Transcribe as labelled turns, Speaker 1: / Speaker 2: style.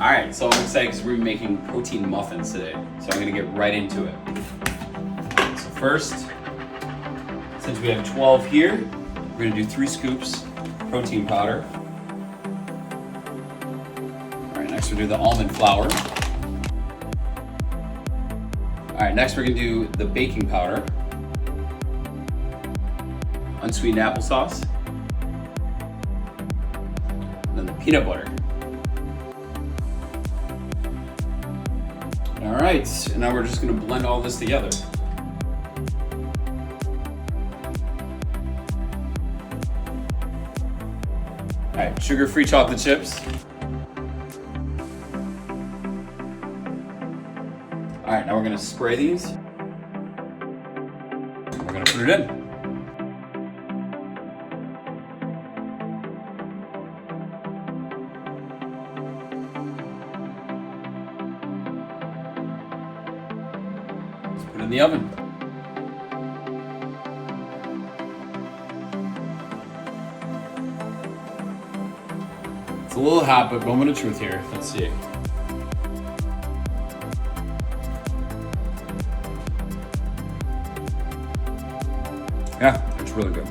Speaker 1: All right, so I'm excited because we're making protein muffins today. So I'm gonna get right into it. So first, since we have 12 here, we're gonna do 3 scoops protein powder. All right, next we'll do the almond flour. All right, next we're gonna do the baking powder, unsweetened applesauce, and then the peanut butter. All right, and now we're just gonna blend all this together. All right, sugar-free chocolate chips. All right, now we're gonna spray these. We're gonna put it in. Let's put it in the oven. It's a little hot, but moment of truth here. Let's see. Yeah, it's really good.